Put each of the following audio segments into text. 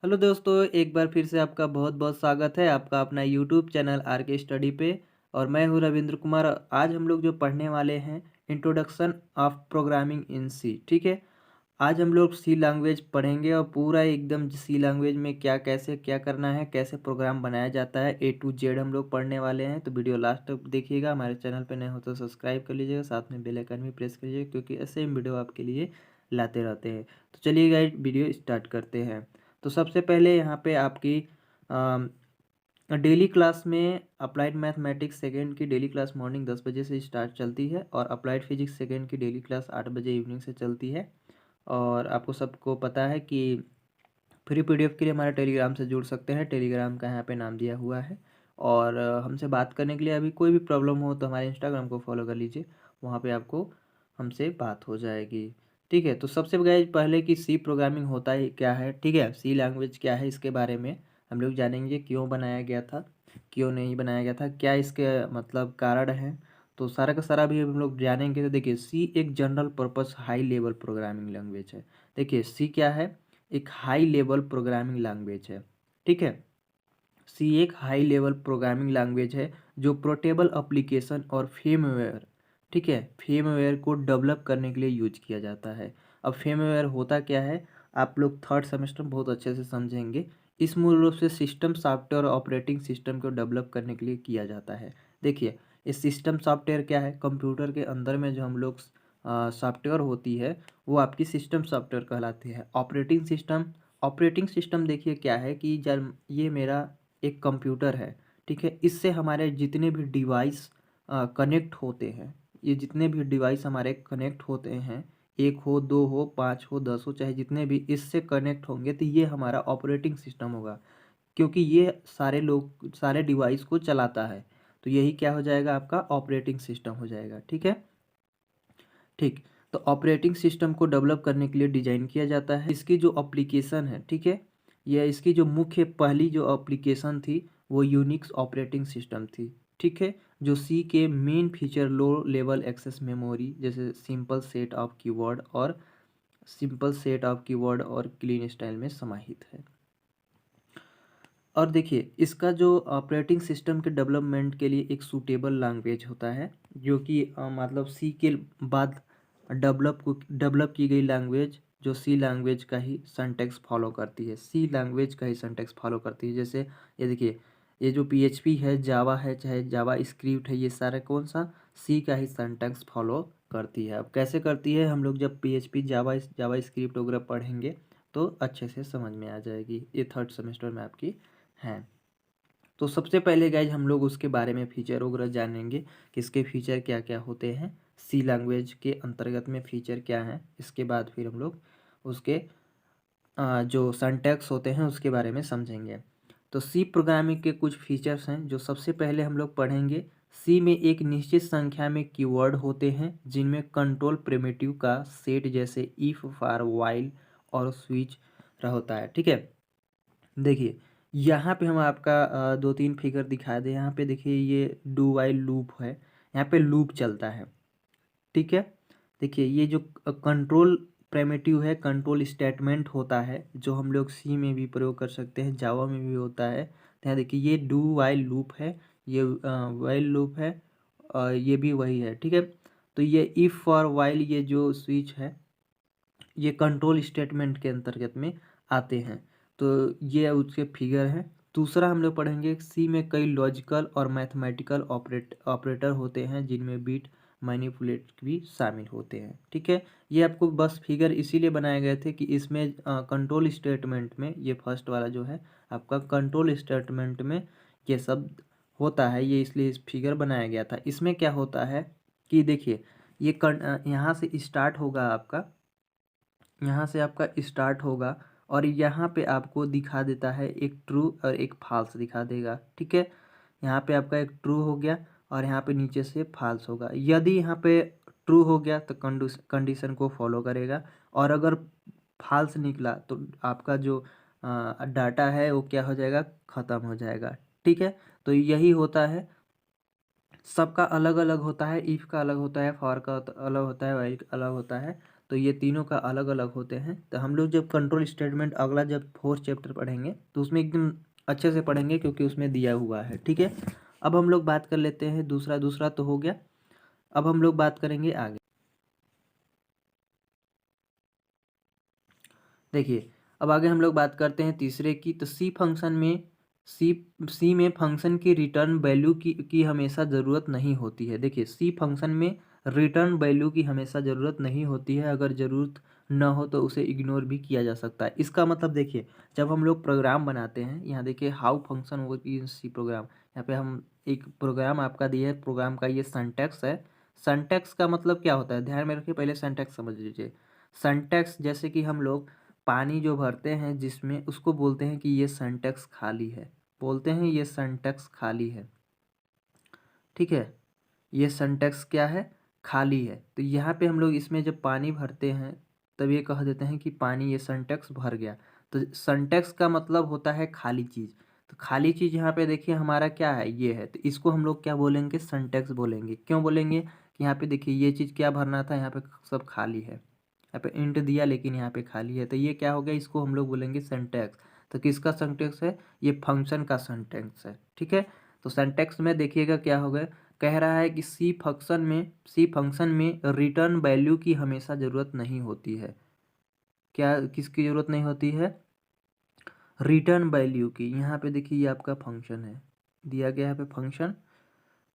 Hello दोस्तों, एक बार फिर से आपका बहुत बहुत स्वागत है आपका अपना यूट्यूब चैनल आर के स्टडी पे। और मैं हूँ रविंद्र कुमार। आज हम लोग जो पढ़ने वाले हैं इंट्रोडक्शन ऑफ प्रोग्रामिंग इन सी। ठीक है। आज हम लोग सी लैंग्वेज पढ़ेंगे और पूरा एकदम सी लैंग्वेज में क्या कैसे क्या करना है, कैसे प्रोग्राम बनाया जाता है, ए टू जेड हम लोग पढ़ने वाले हैं। तो वीडियो लास्ट तक देखिएगा। हमारे चैनल पे नए हो तो सब्सक्राइब कर लीजिएगा, साथ में बेल आइकन भी प्रेस करिएगा क्योंकि ऐसे ही वीडियो आपके लिए लाते रहते हैं। तो चलिए गाइस, वीडियो स्टार्ट करते हैं। तो सबसे पहले यहाँ पे आपकी डेली क्लास में अप्लाइड मैथमेटिक्स सेकेंड की डेली क्लास मॉर्निंग 10 बजे से स्टार्ट चलती है और अप्लाइड फिजिक्स सेकेंड की डेली क्लास 8 बजे इवनिंग से चलती है। और आपको सबको पता है कि फ्री पीडीएफ के लिए हमारे टेलीग्राम से जुड़ सकते हैं। टेलीग्राम का यहाँ पे नाम दिया हुआ है। और हमसे बात करने के लिए अभी कोई भी प्रॉब्लम हो तो हमारे इंस्टाग्राम को फॉलो कर लीजिए, वहाँ पे आपको हमसे बात हो जाएगी। ठीक है। तो सबसे पहले कि सी प्रोग्रामिंग होता है क्या है, ठीक है, सी लैंग्वेज क्या है, इसके बारे में हम लोग जानेंगे। क्यों बनाया गया था, क्यों नहीं बनाया गया था, क्या इसके मतलब कारण है, तो सारा का सारा भी हम लोग जानेंगे। तो देखिए, सी एक general purpose high level programming language है। देखिए सी क्या है, एक हाई लेवल प्रोग्रामिंग लैंग्वेज है। ठीक है। सी एक हाई लेवल प्रोग्रामिंग लैंग्वेज है जो पोर्टेबल एप्लीकेशन और फेमवेयर, ठीक है, फेमवेयर को डेवलप करने के लिए यूज किया जाता है। अब फेमवेयर होता क्या है, आप लोग थर्ड सेमेस्टर में बहुत अच्छे से समझेंगे। इस मूल रूप से सिस्टम सॉफ्टवेयर और ऑपरेटिंग सिस्टम को डेवलप करने के लिए किया जाता है। देखिए, इस सिस्टम सॉफ्टवेयर क्या है, कंप्यूटर के अंदर में जो हम लोग सॉफ्टवेयर होती है वो आपकी सिस्टम सॉफ्टवेयर कहलाती है। ऑपरेटिंग सिस्टम देखिए क्या है कि जब ये मेरा एक कंप्यूटर है, ठीक है, इससे हमारे जितने भी डिवाइस कनेक्ट होते हैं, ये जितने भी डिवाइस हमारे कनेक्ट होते हैं, एक हो, दो हो, पाँच हो, 10 हो, चाहे जितने भी इससे कनेक्ट होंगे, तो ये हमारा ऑपरेटिंग सिस्टम होगा। क्योंकि ये सारे लोग सारे डिवाइस को चलाता है, तो यही क्या हो जाएगा, आपका ऑपरेटिंग सिस्टम हो जाएगा। ठीक है। ठीक। तो ऑपरेटिंग सिस्टम को डेवलप करने के लिए डिजाइन किया जाता है। इसकी जो एप्लीकेशन है, ठीक है, यह इसकी जो मुख्य पहली जो एप्लीकेशन थी वो यूनिक्स ऑपरेटिंग सिस्टम थी। ठीक है। जो सी के main feature low level access memory, जैसे सिंपल सेट ऑफ कीवर्ड और क्लीन स्टाइल में समाहित है। और देखिए, इसका जो ऑपरेटिंग सिस्टम के डेवलपमेंट के लिए एक सूटेबल लैंग्वेज होता है, जो कि मतलब सी के बाद डेवलप की गई लैंग्वेज, जो सी लैंग्वेज का ही सिंटैक्स फॉलो करती है, सी लैंग्वेज का ही सिंटैक्स फॉलो करती है। जैसे ये देखिए, ये जो पीएचपी है, जावा है, चाहे जावा स्क्रिप्ट है, ये सारा कौन सा, सी का ही सिंटैक्स फॉलो करती है। अब कैसे करती है, हम लोग जब पीएचपी जावा जावा स्क्रिप्ट वगैरह पढ़ेंगे तो अच्छे से समझ में आ जाएगी। ये थर्ड सेमेस्टर में आपकी हैं। तो सबसे पहले गाइज हम लोग उसके बारे में फीचर वगैरह जानेंगे कि इसके फीचर क्या क्या होते हैं, सी लैंग्वेज के अंतर्गत में फीचर क्या हैं। इसके बाद फिर हम लोग उसके जो सिंटैक्स होते हैं उसके बारे में समझेंगे। तो सी प्रोग्रामिंग के कुछ फीचर्स हैं जो सबसे पहले हम लोग पढ़ेंगे। सी में एक निश्चित संख्या में कीवर्ड होते हैं जिनमें कंट्रोल प्रिमिटिव का सेट, जैसे इफ, फॉर, व्हाइल और स्विच होता है। ठीक है। देखिए, यहाँ पे हम आपका दो तीन फिगर दिखा दें। यहाँ पे देखिए, ये डू वाइल लूप है, यहाँ पे लूप चलता है। ठीक है। देखिए, ये जो कंट्रोल प्रिमिटिव है, कंट्रोल स्टेटमेंट होता है, जो हम लोग सी में भी प्रयोग कर सकते हैं, जावा में भी होता है। तो यहाँ देखिए, ये डू वाइल लूप है, ये वाइल लूप है, और ये भी वही है। ठीक है। तो ये इफ और वाइल, ये जो स्विच है, ये कंट्रोल स्टेटमेंट के अंतर्गत में आते हैं। तो ये उसके फिगर हैं। दूसरा हम लोग पढ़ेंगे, सी में कई लॉजिकल और मैथमेटिकल ऑपरेटर होते हैं जिनमें बीट मैनिपुलेट भी शामिल होते हैं। ठीक है। ये आपको बस फिगर इसीलिए बनाए गए थे कि इसमें कंट्रोल स्टेटमेंट में, ये फर्स्ट वाला जो है आपका कंट्रोल स्टेटमेंट में ये सब होता है, ये इसलिए इस फिगर बनाया गया था। इसमें क्या होता है कि देखिए, ये यहाँ से स्टार्ट होगा आपका, यहाँ से आपका स्टार्ट होगा और यहाँ पे आपको दिखा देता है एक ट्रू और एक फॉल्स दिखा देगा। ठीक है। यहाँ पे आपका एक ट्रू हो गया और यहाँ पे नीचे से फॉल्स होगा। यदि यहाँ पे ट्रू हो गया तो कंडीशन को फॉलो करेगा, और अगर फॉल्स निकला तो आपका जो डाटा है वो क्या हो जाएगा, ख़त्म हो जाएगा। ठीक है। तो यही होता है, सबका अलग अलग होता है, इफ़ का अलग होता है, फॉर का अलग होता है, वाइल का अलग होता है। तो ये तीनों का अलग अलग होते हैं। तो हम लोग जब कंट्रोल स्टेटमेंट अगला जब 4th चैप्टर पढ़ेंगे तो उसमें एकदम अच्छे से पढ़ेंगे, क्योंकि उसमें दिया हुआ है। ठीक है, अब हम लोग बात कर लेते हैं दूसरा। दूसरा तो हो गया, अब हम लोग बात करेंगे आगे। देखिए, अब आगे हम लोग बात करते हैं तीसरे की। तो सी फंक्शन में सी सी में फंक्शन की रिटर्न वैल्यू की हमेशा ज़रूरत नहीं होती है। देखिए, सी फंक्शन में रिटर्न वैल्यू की हमेशा ज़रूरत नहीं होती है। अगर ज़रूरत न हो तो उसे इग्नोर भी किया जा सकता है। इसका मतलब देखिए, जब हम लोग प्रोग्राम बनाते हैं, यहाँ देखिए how function work in C program, यहाँ पे हम एक प्रोग्राम आपका दिया है, प्रोग्राम का ये सिंटैक्स है। सिंटैक्स का मतलब क्या होता है, ध्यान में रखिए, पहले सिंटैक्स समझ लीजिए। सिंटैक्स जैसे कि हम लोग पानी जो भरते हैं जिसमें, उसको बोलते हैं कि ये सिंटैक्स खाली है, बोलते हैं ये सिंटैक्स खाली है। ठीक है, ये सिंटैक्स क्या है, खाली है। तो यहाँ पे हम लोग इसमें जब पानी भरते हैं तब ये कह देते हैं कि पानी, ये सिंटैक्स भर गया। तो सिंटैक्स का मतलब होता है खाली चीज़। तो खाली चीज़ यहाँ पे देखिए हमारा क्या है, ये है। तो इसको हम लोग क्या बोलेंगे, सिंटैक्स बोलेंगे। क्यों बोलेंगे कि यहाँ पे देखिए ये चीज़ क्या भरना था, यहाँ पे सब खाली है। यहाँ पे इंट दिया लेकिन यहाँ पे खाली है, तो ये क्या हो गया, इसको हम लोग बोलेंगे सिंटैक्स। तो किसका सिंटैक्स है, ये फंक्शन का सिंटैक्स है। ठीक है, तो सिंटैक्स में देखिएगा क्या हो गया, कह रहा है कि सी फंक्शन में रिटर्न वैल्यू की हमेशा ज़रूरत नहीं होती है। क्या, किसकी ज़रूरत नहीं होती है, रिटर्न वैल्यू की। यहाँ पे देखिए ये आपका फंक्शन है, दिया गया है पे फंक्शन,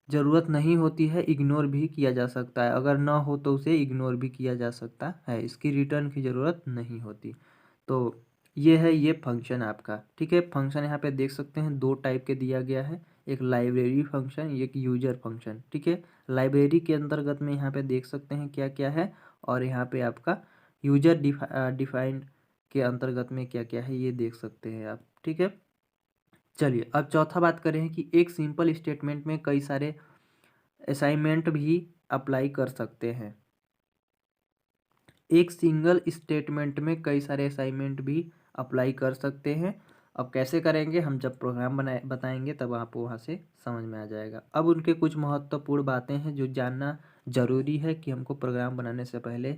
ज़रूरत नहीं होती है, इग्नोर भी किया जा सकता है। अगर ना हो तो उसे इग्नोर भी किया जा सकता है, इसकी रिटर्न की ज़रूरत नहीं होती। तो ये है ये फंक्शन आपका। ठीक है, फंक्शन यहाँ पे देख सकते हैं दो टाइप के दिया गया है, एक लाइब्रेरी फंक्शन, एक यूजर फंक्शन। ठीक है, लाइब्रेरी के अंतर्गत में यहाँ पे देख सकते हैं क्या क्या है, और यहाँ पे आपका यूजर डिफाइंड के अंतर्गत में क्या क्या है ये देख सकते हैं आप। ठीक है, चलिए अब चौथा बात करें कि एक सिंपल स्टेटमेंट में कई सारे असाइनमेंट भी अप्लाई कर सकते हैं। एक सिंगल स्टेटमेंट में कई सारे असाइनमेंट भी अप्लाई कर सकते हैं। अब कैसे करेंगे, हम जब प्रोग्राम बताएंगे तब आप वहाँ से समझ में आ जाएगा। अब उनके कुछ महत्वपूर्ण बातें हैं जो जानना ज़रूरी है, कि हमको प्रोग्राम बनाने से पहले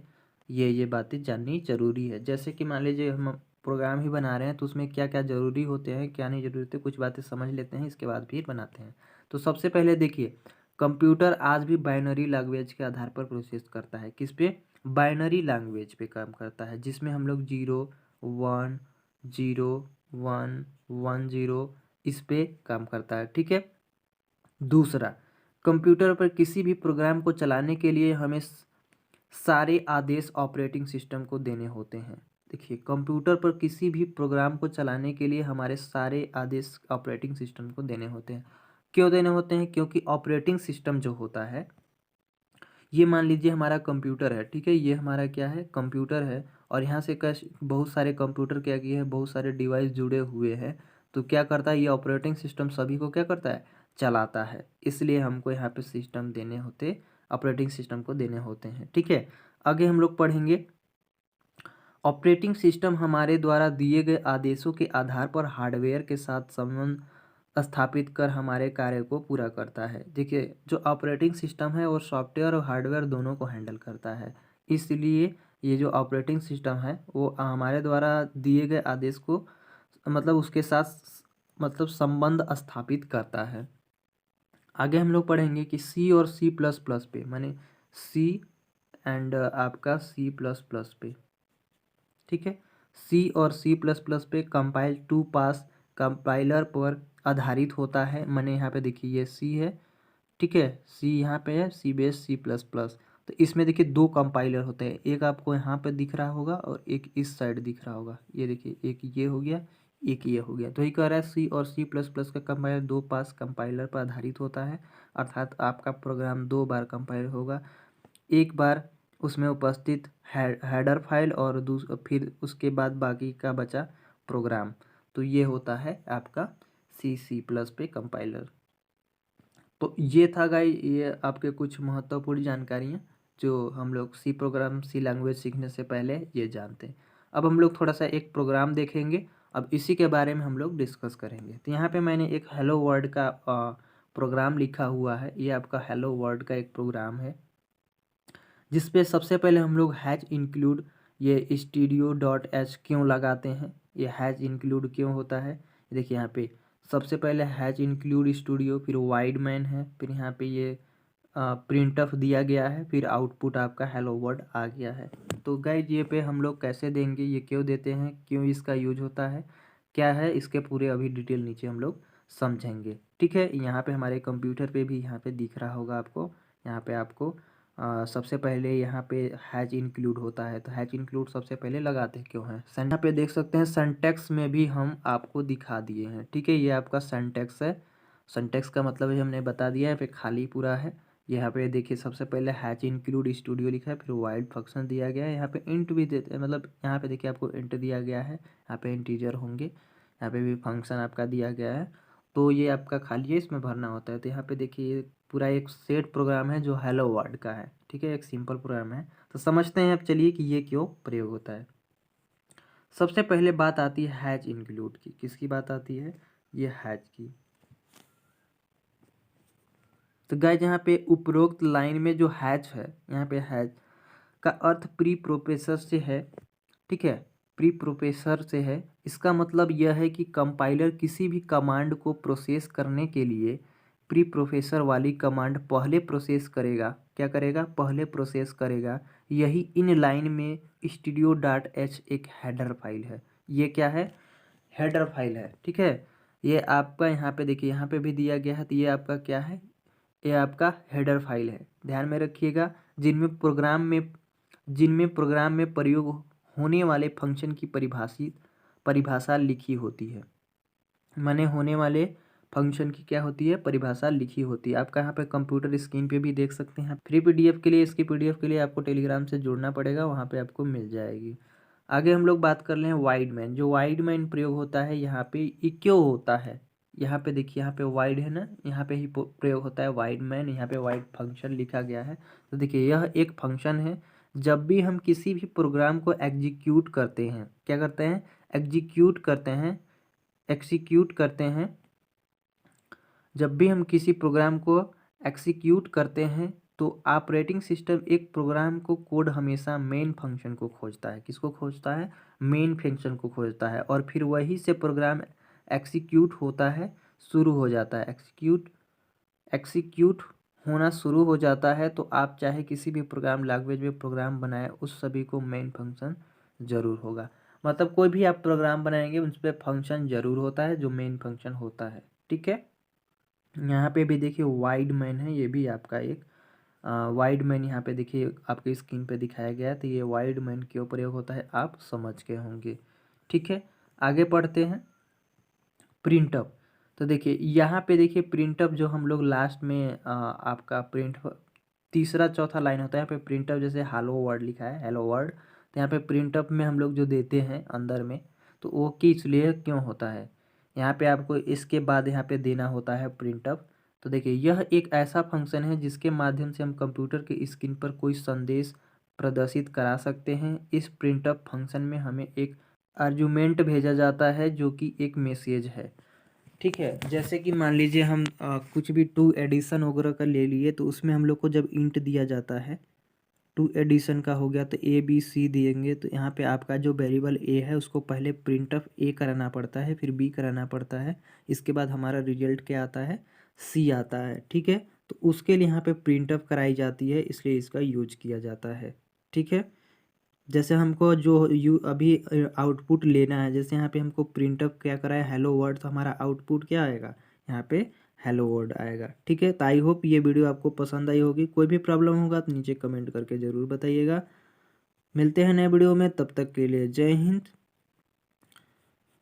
ये बातें जाननी ज़रूरी है। जैसे कि मान लीजिए हम प्रोग्राम ही बना रहे हैं, तो उसमें क्या क्या ज़रूरी होते हैं, क्या नहीं ज़रूरी होते, कुछ बातें समझ लेते हैं, इसके बाद फिर बनाते हैं। तो सबसे पहले देखिए, कंप्यूटर आज भी बाइनरी लैंग्वेज के आधार पर प्रोसेस करता है। किस पे, बाइनरी लैंग्वेज पे काम करता है, जिसमें हम लोग 0 1 0 1 1 0 इस पे काम करता है। ठीक है, दूसरा, कंप्यूटर पर किसी भी प्रोग्राम को चलाने के लिए हमें सारे आदेश ऑपरेटिंग सिस्टम को देने होते हैं। देखिए, कंप्यूटर पर किसी भी प्रोग्राम को चलाने के लिए हमारे सारे आदेश ऑपरेटिंग सिस्टम को देने होते हैं। क्यों देने होते हैं, क्योंकि ऑपरेटिंग सिस्टम जो होता है, ये मान लीजिए हमारा कंप्यूटर है। ठीक है, ये हमारा क्या है, कंप्यूटर है, और यहाँ से कैसे बहुत सारे कंप्यूटर क्या किए हैं, बहुत सारे डिवाइस जुड़े हुए हैं। तो क्या करता है, ये ऑपरेटिंग सिस्टम सभी को क्या करता है, चलाता है। इसलिए हमको यहाँ पे सिस्टम देने होते, ऑपरेटिंग सिस्टम को देने होते हैं। ठीक है, आगे हम लोग पढ़ेंगे, ऑपरेटिंग सिस्टम हमारे द्वारा दिए गए आदेशों के आधार पर हार्डवेयर के साथ संबंध स्थापित कर हमारे कार्य को पूरा करता है। देखिए, जो ऑपरेटिंग सिस्टम है वो सॉफ्टवेयर और हार्डवेयर दोनों को हैंडल करता है। इसलिए ये जो ऑपरेटिंग सिस्टम है वो हमारे द्वारा दिए गए आदेश को, मतलब उसके साथ मतलब संबंध स्थापित करता है। आगे हम लोग पढ़ेंगे कि सी और सी प्लस प्लस पे, माने सी एंड आपका सी प्लस प्लस पे। ठीक है, सी और सी प्लस प्लस पे कंपाइल टू पास कंपाइलर पर आधारित होता है। मैंने यहाँ पे देखिए ये सी है। ठीक है, सी यहाँ पे है, सी बेस सी प्लस प्लस। तो इसमें देखिए दो कंपाइलर होते हैं, एक आपको यहाँ पे दिख रहा होगा और एक इस साइड दिख रहा होगा। ये देखिए, एक ये हो गया, एक ये हो गया। तो ये कह रहा है सी और सी प्लस प्लस का कंपाइलर दो पास कंपाइलर पर आधारित होता है, अर्थात आपका प्रोग्राम दो बार कंपाइल होगा। एक बार उसमें उपस्थित हेडर फाइल और फिर उसके बाद बाकी का बचा प्रोग्राम। तो ये होता है आपका सी सी प्लस पे कंपाइलर। तो ये था गाइस, ये आपके कुछ महत्वपूर्ण जानकारियाँ जो हम लोग सी प्रोग्राम, सी लैंग्वेज सीखने से पहले ये जानते हैं। अब हम लोग थोड़ा सा एक प्रोग्राम देखेंगे, अब इसी के बारे में हम लोग डिस्कस करेंगे। तो यहाँ पे मैंने एक हेलो वर्ल्ड का प्रोग्राम लिखा हुआ है, ये आपका हेलो वर्ल्ड का एक प्रोग्राम है, जिस पे सबसे पहले हम लोग हैज इंक्लूड ये studio.h क्यों लगाते हैं, ये हैज इंक्लूड क्यों होता है। देखिए यहाँ पे सबसे पहले हैज इंक्लूड स्टूडियो, फिर वाइड मैन है, फिर यहाँ पे ये प्रिंट ऑफ दिया गया है, फिर आउटपुट आपका हेलो वर्ड आ गया है। तो गाइज ये पे हम लोग कैसे देंगे, ये क्यों देते हैं, क्यों इसका यूज होता है, क्या है, इसके पूरे अभी डिटेल नीचे हम लोग समझेंगे। ठीक है, यहाँ पे हमारे कंप्यूटर पे भी यहाँ पे दिख रहा होगा आपको। यहाँ पे आपको सबसे पहले यहाँ पे हैज इंक्लूड होता है, तो हैज इंक्लूड सबसे पहले लगाते क्यों हैं। यहाँ पे देख सकते हैं सिंटैक्स में भी हम आपको दिखा दिए हैं। ठीक है, ये आपका सिंटैक्स है। सिंटैक्स का मतलब है हमने बता दिया है, पे खाली पूरा है। यहाँ पे देखिए सबसे पहले हैज इंक्लूड स्टूडियो लिखा है, फिर वाइड फंक्शन दिया गया है, यहाँ पे इंट भी देते हैं, मतलब यहाँ पे देखिए आपको इंट दिया गया है, यहाँ पे इंटीजर होंगे, यहाँ पे भी फंक्शन आपका दिया गया है। तो ये आपका खाली है, इसमें भरना होता है। तो यहाँ पे देखिए पूरा एक सेट प्रोग्राम है जो हेलो वर्ड का है। ठीक है, एक सिंपल प्रोग्राम है। तो समझते हैं अब चलिए कि ये क्यों प्रयोग होता है। सबसे पहले बात आती है हैज इंक्लूड की। किसकी बात आती है, ये हैज की। तो गाइस यहाँ पे उपरोक्त लाइन में जो हैज है, यहाँ पे हैज का अर्थ प्री प्रोसेसर से है। ठीक है, प्री प्रोसेसर से है। इसका मतलब यह है कि कंपाइलर किसी भी कमांड को प्रोसेस करने के लिए प्री प्रोसेसर वाली कमांड पहले प्रोसेस करेगा। क्या करेगा, पहले प्रोसेस करेगा। यही इन लाइन में studio.h एक हेडर फाइल है। ये क्या है, हेडर फाइल है। ठीक है, ये आपका यहाँ पे देखिए, यहाँ पे भी दिया गया है। तो ये आपका क्या है, ये आपका हेडर फाइल है। ध्यान में रखिएगा, जिनमें प्रोग्राम में प्रयोग होने वाले फंक्शन की परिभाषा लिखी होती है। माने होने वाले फंक्शन की क्या होती है, परिभाषा लिखी होती है। आपका यहाँ पे कंप्यूटर स्क्रीन पे भी देख सकते हैं। फ्री पीडीएफ के लिए, इसकी पीडीएफ के लिए आपको टेलीग्राम से जुड़ना पड़ेगा, वहाँ पे आपको मिल जाएगी। आगे हम लोग बात कर ले वाइड मैन। जो वाइड मैन प्रयोग होता है यहाँ पे, ये क्यों होता है, यहाँ पे देखिए, यहाँ पे वाइड है ना, यहाँ पे ही प्रयोग होता है वाइड मैन। यहाँ पे वाइड फंक्शन लिखा गया है। तो देखिए यह एक फंक्शन है। जब भी हम किसी भी प्रोग्राम को एग्जीक्यूट करते हैं, क्या करते हैं, एग्जीक्यूट करते हैं, जब भी हम किसी प्रोग्राम को एक्सिक्यूट करते हैं तो ऑपरेटिंग सिस्टम एक प्रोग्राम को कोड हमेशा मेन फंक्शन को खोजता है। किसको खोजता है, मेन फंक्शन को खोजता है, और फिर वही से प्रोग्राम एक्सिक्यूट होता है, शुरू हो जाता है। एक्सिक्यूट होना शुरू हो जाता है। तो आप चाहे किसी भी प्रोग्राम लैंग्वेज में प्रोग्राम बनाए, उस सभी को मेन फंक्शन ज़रूर होगा। मतलब कोई भी आप प्रोग्राम बनाएंगे उस पर फंक्शन ज़रूर होता है, जो मेन फंक्शन होता है। ठीक है, यहाँ पे भी देखिए वाइड मैन है, ये भी आपका एक वाइड मैन यहाँ पे देखिए आपके स्क्रीन पे दिखाया गया है। तो ये वाइड मैन क्यों प्रयोग होता है आप समझ गए होंगे। ठीक है, आगे पढ़ते हैं प्रिंटअप। तो देखिए यहाँ पे देखिए प्रिंटअप जो हम लोग लास्ट में आपका प्रिंट तीसरा चौथा लाइन होता है, यहाँ पे प्रिंटअप जैसे हेलो वर्ड लिखा है, हेलो वर्ड। तो यहाँ पे प्रिंटअप में हम लोग जो देते हैं अंदर में, तो वो किस लिए क्यों होता है, यहाँ पे आपको इसके बाद यहाँ पे देना होता है प्रिंटअप। तो देखिए यह एक ऐसा फंक्शन है जिसके माध्यम से हम कंप्यूटर के स्क्रीन पर कोई संदेश प्रदर्शित करा सकते हैं। इस प्रिंटअप फंक्शन में हमें एक आर्गुमेंट भेजा जाता है जो कि एक मैसेज है। ठीक है, जैसे कि मान लीजिए हम कुछ भी टू एडिशन वगैरह का ले लिए, तो उसमें हम लोग को जब इंट दिया जाता है, टू एडिशन का हो गया तो ए बी सी देंगे। तो यहाँ पे आपका जो वेरिएबल ए है उसको पहले प्रिंट ऑफ ए कराना पड़ता है, फिर बी कराना पड़ता है, इसके बाद हमारा रिजल्ट क्या आता है, सी आता है। ठीक है, तो उसके लिए यहाँ पे प्रिंट ऑफ कराई जाती है, इसलिए इसका यूज किया जाता है। ठीक है, जैसे हमको जो अभी आउटपुट लेना है, जैसे यहाँ पे हमको प्रिंटअप क्या करा है, हेलो वर्ड, तो हमारा आउटपुट क्या आएगा, यहाँ पे हेलो वर्ड आएगा। ठीक है, तो आई होप ये वीडियो आपको पसंद आई होगी। कोई भी प्रॉब्लम होगा तो नीचे कमेंट करके ज़रूर बताइएगा। मिलते हैं नए वीडियो में, तब तक के लिए जय हिंद।